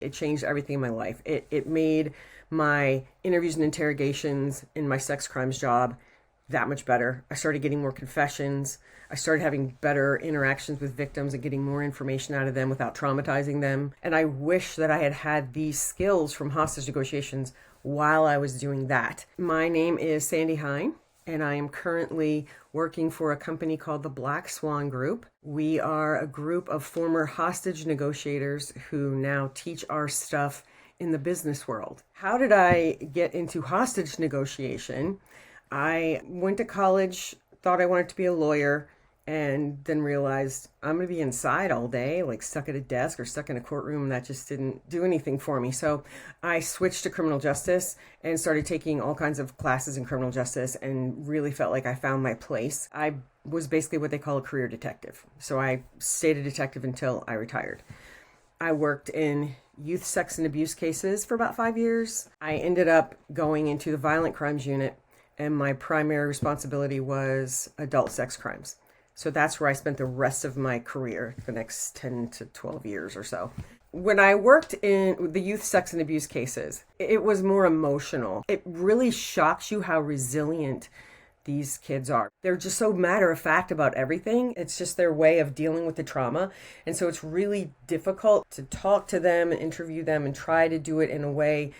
It changed everything in my life. It made my interviews and interrogations in my sex crimes job that much better. I started getting more confessions. I started having better interactions with victims and getting more information out of them without traumatizing them. And I wish that I had had these skills from hostage negotiations while I was doing that. My name is Sandy Hine, and I am currently working for a company called the Black Swan Group. We are a group of former hostage negotiators who now teach our stuff in the business world. How did I get into hostage negotiation? I went to college, thought I wanted to be a lawyer, and then realized I'm going to be inside all day, like stuck at a desk or stuck in a courtroom. That just didn't do anything for me. So I switched to criminal justice and started taking all kinds of classes in criminal justice and really felt like I found my place. I was basically what they call a career detective. So I stayed a detective until I retired. I worked in youth sex and abuse cases for about 5 years. I ended up going into the violent crimes unit, and my primary responsibility was adult sex crimes. So that's where I spent the rest of my career, the next 10 to 12 years or so. When I worked in the youth sex and abuse cases, it was more emotional. It really shocks you how resilient these kids are. They're just so matter of fact about everything. It's just their way of dealing with the trauma. And so it's really difficult to talk to them and interview them and try to do it in a way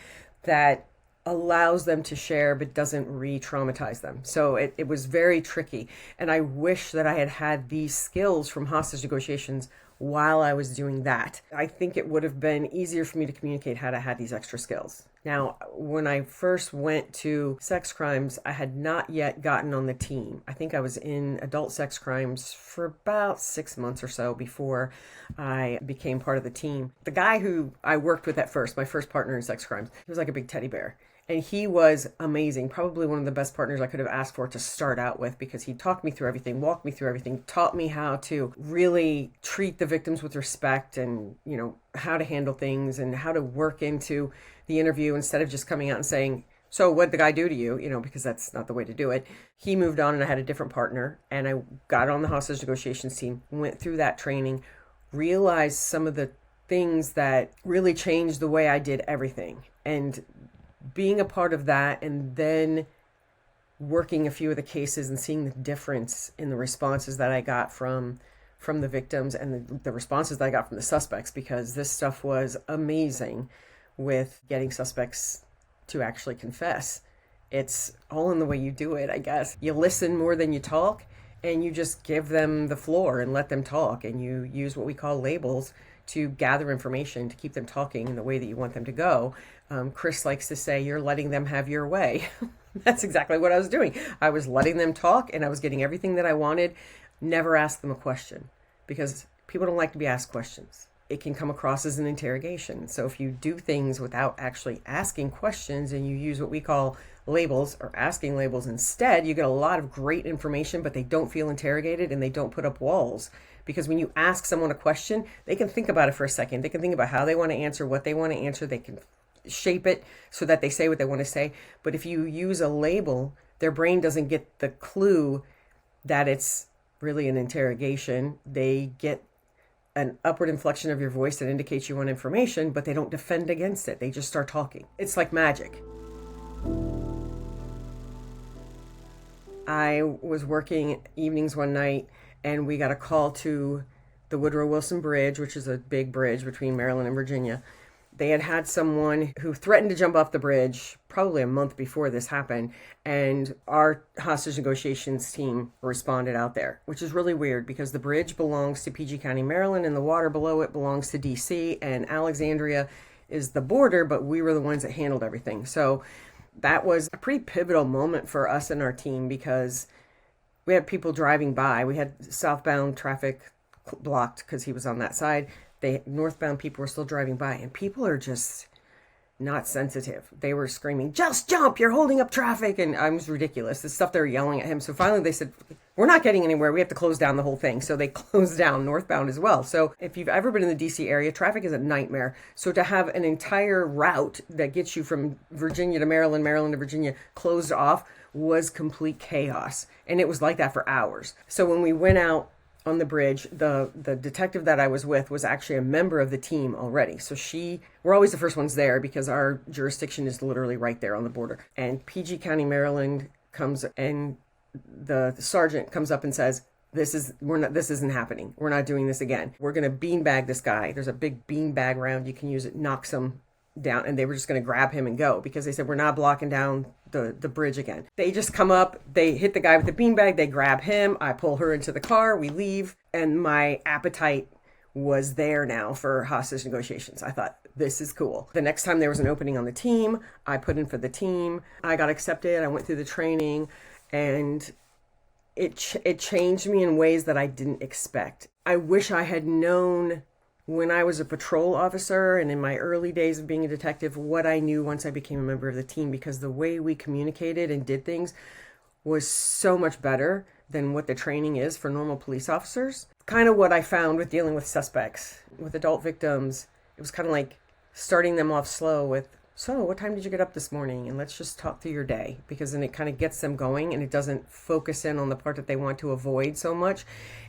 that allows them to share but doesn't re-traumatize them. So it was very tricky. And I wish that I had had these skills from hostage negotiations while I was doing that. I think it would have been easier for me to communicate had I had these extra skills. Now, when I first went to sex crimes, I had not yet gotten on the team. I think I was in adult sex crimes for about 6 months or so before I became part of the team. The guy who I worked with at first, my first partner in sex crimes, he was like a big teddy bear. And he was amazing, probably one of the best partners I could have asked for to start out with, because he talked me through everything, walked me through everything, taught me how to really treat the victims with respect and, how to handle things and how to work into the interview instead of just coming out and saying, so what'd the guy do to you? Because that's not the way to do it. He moved on and I had a different partner, and I got on the hostage negotiations team, went through that training, realized some of the things that really changed the way I did everything. And being a part of that and then working a few of the cases and seeing the difference in the responses that I got from the victims and the responses that I got from the suspects, because this stuff was amazing with getting suspects to actually confess. It's all in the way you do it, I guess. You listen more than you talk, and you just give them the floor and let them talk, and you use what we call labels to gather information to keep them talking in the way that you want them to go. Chris likes to say, you're letting them have your way. That's exactly what I was doing. I was letting them talk, and I was getting everything that I wanted. Never ask them a question, because people don't like to be asked questions. It can come across as an interrogation. So if you do things without actually asking questions and you use what we call labels or asking labels instead, you get a lot of great information, but they don't feel interrogated and they don't put up walls. Because when you ask someone a question, they can think about it for a second. They can think about how they want to answer, what they want to answer. They can shape it so that they say what they want to say. But if you use a label, their brain doesn't get the clue that it's really an interrogation. They get an upward inflection of your voice that indicates you want information, but they don't defend against it. They just start talking. It's like magic. I was working evenings one night, and we got a call to the Woodrow Wilson Bridge, which is a big bridge between Maryland and Virginia. They had someone who threatened to jump off the bridge probably a month before this happened, and our hostage negotiations team responded out there, which is really weird because the bridge belongs to PG County, Maryland, and the water below it belongs to DC, and Alexandria is the border, but we were the ones that handled everything. So that was a pretty pivotal moment for us and our team, because we had people driving by. We had southbound traffic blocked because he was on that side. Northbound people were still driving by, and people are just not sensitive. They were screaming, just jump, you're holding up traffic. And I was ridiculous. The stuff they were yelling at him. So finally they said, we're not getting anywhere. We have to close down the whole thing. So they closed down northbound as well. So if you've ever been in the DC area, traffic is a nightmare. So to have an entire route that gets you from Virginia to Maryland, Maryland to Virginia closed off was complete chaos. And it was like that for hours. So when we went out on the bridge, the detective that I was with was actually a member of the team already. So we're always the first ones there because our jurisdiction is literally right there on the border. And PG County, Maryland comes, and the sergeant comes up and says, this isn't happening. We're not doing this again. We're going to beanbag this guy. There's a big beanbag round. You can use it, knocks him down. And they were just going to grab him and go because they said, we're not blocking down the bridge again. They just come up, they hit the guy with the beanbag, they grab him. I pull her into the car, we leave. And my appetite was there now for hostage negotiations. I thought, this is cool. The next time there was an opening on the team, I put in for the team. I got accepted. I went through the training, and it changed me in ways that I didn't expect. I wish I had known when I was a patrol officer and in my early days of being a detective what I knew once I became a member of the team, because the way we communicated and did things was so much better than what the training is for normal police officers. Kind of what I found with dealing with suspects, with adult victims, it was kind of like starting them off slow with, so what time did you get up this morning? And let's just talk through your day, because then it kind of gets them going and it doesn't focus in on the part that they want to avoid so much.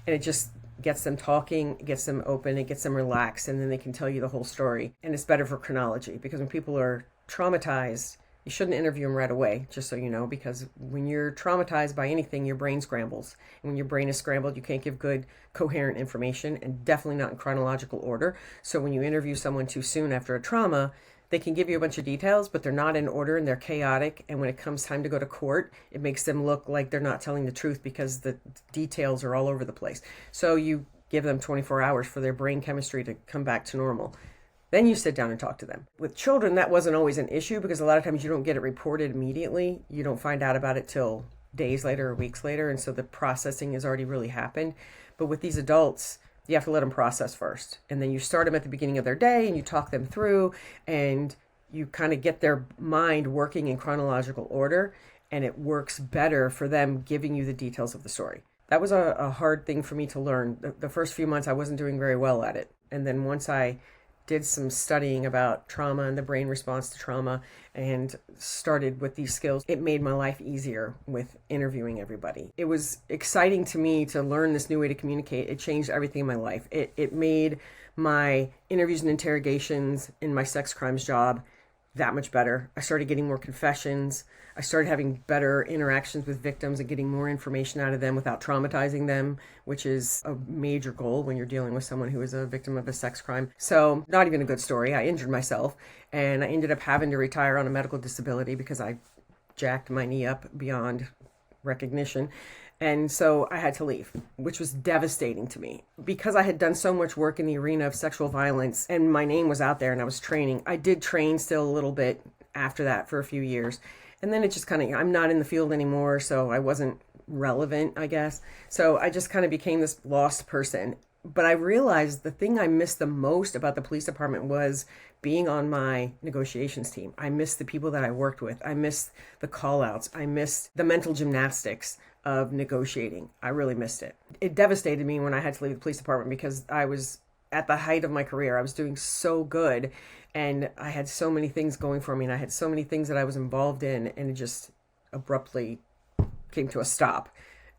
And it just gets them talking, it gets them open, it gets them relaxed, and then they can tell you the whole story. And it's better for chronology, because when people are traumatized, you shouldn't interview them right away, just so you know, because when you're traumatized by anything, your brain scrambles. And when your brain is scrambled, you can't give good, coherent information, and definitely not in chronological order. So when you interview someone too soon after a trauma, they can give you a bunch of details, but they're not in order and they're chaotic. And when it comes time to go to court, it makes them look like they're not telling the truth because the details are all over the place. So you give them 24 hours for their brain chemistry to come back to normal. Then you sit down and talk to them. With children, that wasn't always an issue because a lot of times you don't get it reported immediately. You don't find out about it till days later or weeks later. And so the processing has already really happened. But with these adults, you have to let them process first. And then you start them at the beginning of their day and you talk them through and you kind of get their mind working in chronological order, and it works better for them giving you the details of the story. That was a hard thing for me to learn. The first few months I wasn't doing very well at it. And then once I did some studying about trauma and the brain response to trauma and started with these skills, it made my life easier with interviewing everybody. It was exciting to me to learn this new way to communicate. It changed everything in my life. It made my interviews and interrogations in my sex crimes job that much better. I started getting more confessions. I started having better interactions with victims and getting more information out of them without traumatizing them, which is a major goal when you're dealing with someone who is a victim of a sex crime. So, not even a good story. I injured myself and I ended up having to retire on a medical disability because I jacked my knee up beyond recognition. And so I had to leave, which was devastating to me because I had done so much work in the arena of sexual violence and my name was out there and I was training. I did train still a little bit after that for a few years. And then it just kind of, I'm not in the field anymore, so I wasn't relevant, I guess. So I just kind of became this lost person. But I realized the thing I missed the most about the police department was being on my negotiations team. I missed the people that I worked with. I missed the call outs. I missed the mental gymnastics of negotiating. I really missed it. It devastated me when I had to leave the police department because I was at the height of my career. I was doing so good and I had so many things going for me and I had so many things that I was involved in, and it just abruptly came to a stop.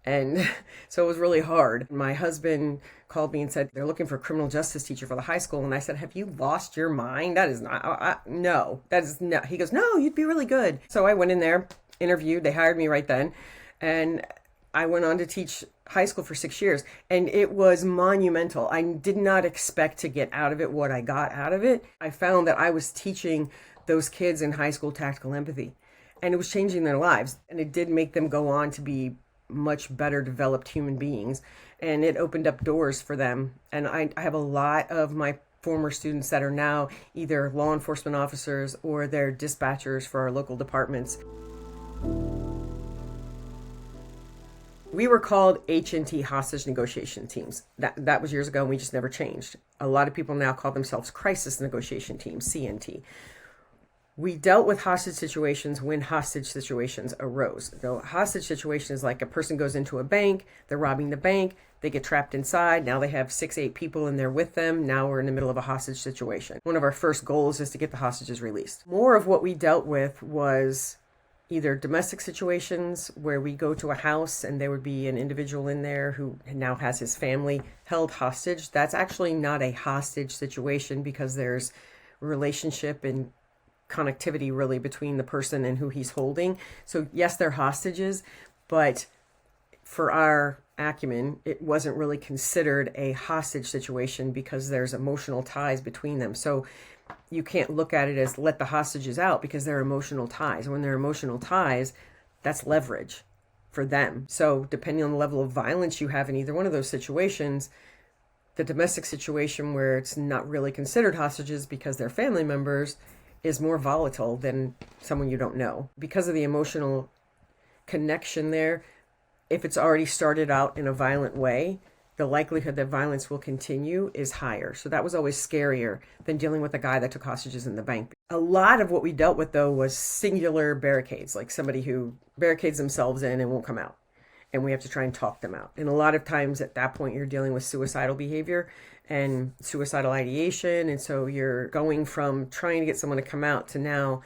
And so it was really hard. My husband called me and said, they're looking for a criminal justice teacher for the high school. And I said, have you lost your mind? That is not, no, that is no. He goes, no, you'd be really good. So I went in there, interviewed, they hired me right then. And I went on to teach high school for 6 years, and it was monumental. I did not expect to get out of it what I got out of it. I found that I was teaching those kids in high school tactical empathy, and it was changing their lives. And it did make them go on to be much better developed human beings, and it opened up doors for them. And I have a lot of my former students that are now either law enforcement officers or they're dispatchers for our local departments. We were called H&T, hostage negotiation teams. That was years ago, and we just never changed. A lot of people now call themselves crisis negotiation teams, CNT. We dealt with hostage situations when hostage situations arose. The hostage situation is like a person goes into a bank, they're robbing the bank, they get trapped inside. Now they have 6, 8 people in there with them. Now we're in the middle of a hostage situation. One of our first goals is to get the hostages released. More of what we dealt with was either domestic situations where we go to a house and there would be an individual in there who now has his family held hostage. That's actually not a hostage situation because there's relationship and connectivity really between the person and who he's holding. So yes, they're hostages, but for our acumen, it wasn't really considered a hostage situation because there's emotional ties between them. So you can't look at it as let the hostages out because they're emotional ties. When they're emotional ties, that's leverage for them. So depending on the level of violence you have in either one of those situations, the domestic situation where it's not really considered hostages because they're family members is more volatile than someone you don't know. Because of the emotional connection there, if it's already started out in a violent way, the likelihood that violence will continue is higher. So that was always scarier than dealing with a guy that took hostages in the bank. A lot of what we dealt with, though, was singular barricades, like somebody who barricades themselves in and won't come out. And we have to try and talk them out. And a lot of times at that point, you're dealing with suicidal behavior and suicidal ideation. And so you're going from trying to get someone to come out to now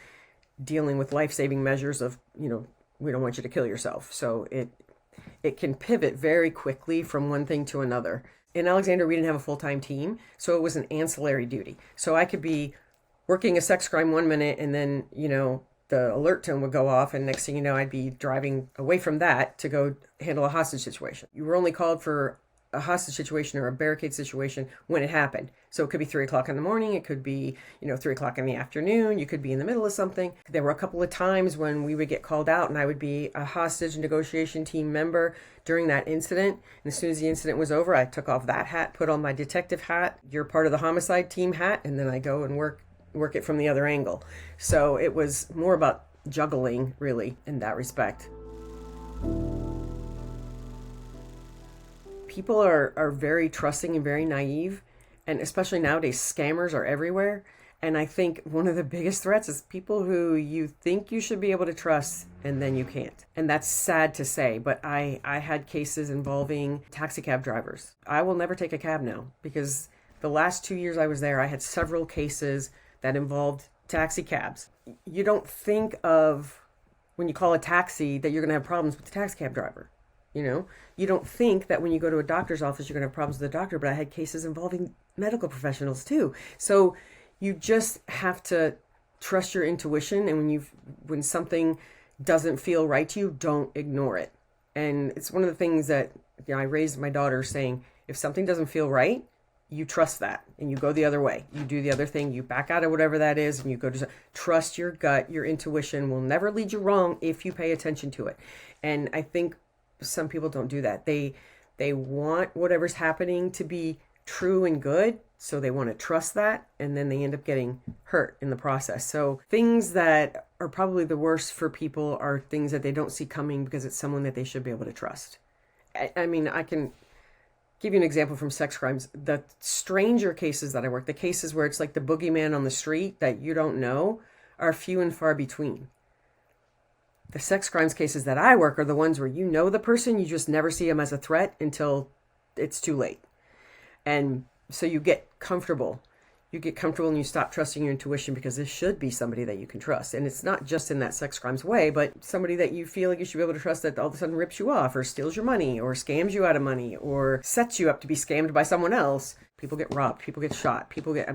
dealing with life-saving measures of, we don't want you to kill yourself. So it can pivot very quickly from one thing to another. In Alexander, we didn't have a full-time team, so it was an ancillary duty. So I could be working a sex crime 1 minute and then, the alert tone would go off, and next thing you know, I'd be driving away from that to go handle a hostage situation. You were only called for a hostage situation or a barricade situation when it happened. So it could be 3:00 in the morning. It could be, 3:00 in the afternoon. You could be in the middle of something. There were a couple of times when we would get called out and I would be a hostage negotiation team member during that incident. And as soon as the incident was over, I took off that hat, put on my detective hat, you're part of the homicide team hat, and then I go and work it from the other angle. So it was more about juggling, really, in that respect. People are very trusting and very naive, and especially nowadays, scammers are everywhere. And I think one of the biggest threats is people who you think you should be able to trust, and then you can't. And that's sad to say, but I had cases involving taxi cab drivers. I will never take a cab now, because the last 2 years I was there, I had several cases that involved taxi cabs. You don't think of, when you call a taxi, that you're going to have problems with the taxi cab driver. You don't think that when you go to a doctor's office, you're going to have problems with the doctor, but I had cases involving medical professionals too. So you just have to trust your intuition. And when something doesn't feel right to you, don't ignore it. And it's one of the things that, I raised my daughter saying, if something doesn't feel right, you trust that and you go the other way. You do the other thing, you back out of whatever that is, and you go to trust your gut. Your intuition will never lead you wrong if you pay attention to it. And I think some people don't do that. They want whatever's happening to be true and good, so they want to trust that, and then they end up getting hurt in the process. So things that are probably the worst for people are things that they don't see coming because it's someone that they should be able to trust. I mean, I can give you an example from sex crimes. The stranger cases that I work, the cases where it's like the boogeyman on the street that you don't know, are few and far between. The sex crimes cases that I work are the ones where you know the person, you just never see them as a threat until it's too late. And so you get comfortable. You get comfortable and you stop trusting your intuition because this should be somebody that you can trust. And it's not just in that sex crimes way, but somebody that you feel like you should be able to trust that all of a sudden rips you off or steals your money or scams you out of money or sets you up to be scammed by someone else. People get robbed, people get shot,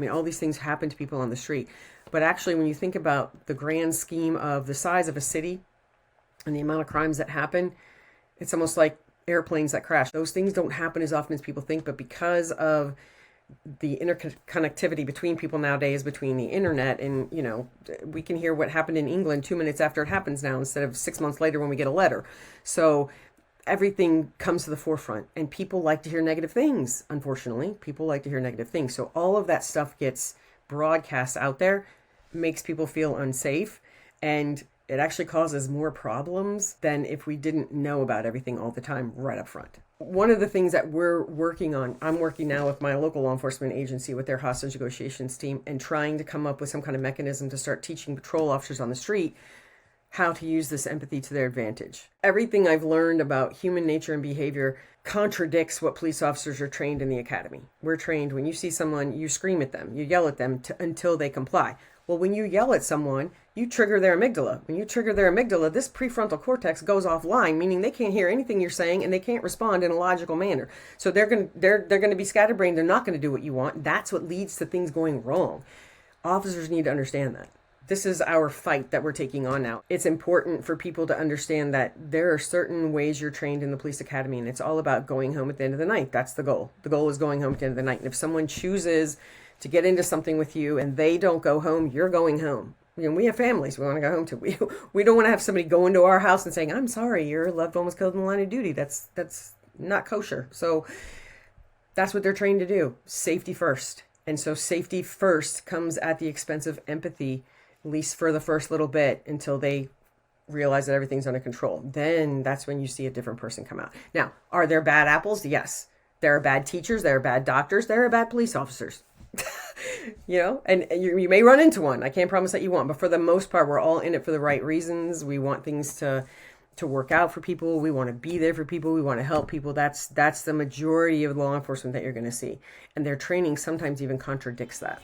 all these things happen to people on the street. But actually, when you think about the grand scheme of the size of a city and the amount of crimes that happen, it's almost like airplanes that crash. Those things don't happen as often as people think, but because of the interconnectivity between people nowadays, between the internet and, we can hear what happened in England 2 minutes after it happens now instead of 6 months later when we get a letter. So everything comes to the forefront, and people like to hear negative things. Unfortunately, people like to hear negative things. So all of that stuff gets broadcast out there, makes people feel unsafe, and it actually causes more problems than if we didn't know about everything all the time right up front. One of the things that we're working on, I'm working now with my local law enforcement agency with their hostage negotiations team and trying to come up with some kind of mechanism to start teaching patrol officers on the street how to use this empathy to their advantage. Everything I've learned about human nature and behavior contradicts what police officers are trained in the academy. We're trained when you see someone, you scream at them, you yell at them until they comply. Well, when you yell at someone, you trigger their amygdala. When you trigger their amygdala, this prefrontal cortex goes offline, meaning they can't hear anything you're saying and they can't respond in a logical manner. So they're going to be scatterbrained. They're not going to do what you want. That's what leads to things going wrong. Officers need to understand that. This is our fight that we're taking on now. It's important for people to understand that there are certain ways you're trained in the police academy, and it's all about going home at the end of the night. That's the goal. The goal is going home at the end of the night. And if someone chooses to get into something with you and they don't go home, you're going home. You know, we have families we want to go home to. We don't want to have somebody go into our house and saying, "I'm sorry, your loved one was killed in the line of duty." That's not kosher. So that's what they're trained to do. Safety first. And so safety first comes at the expense of empathy, at least for the first little bit, until they realize that everything's under control. Then that's when you see a different person come out. Now, are there bad apples? Yes. There are bad teachers. There are bad doctors. There are bad police officers. You know, and you may run into one. I can't promise that you won't. But for the most part, we're all in it for the right reasons. We want things to work out for people. We want to be there for people. We want to help people. That's the majority of law enforcement that you're going to see. And their training sometimes even contradicts that.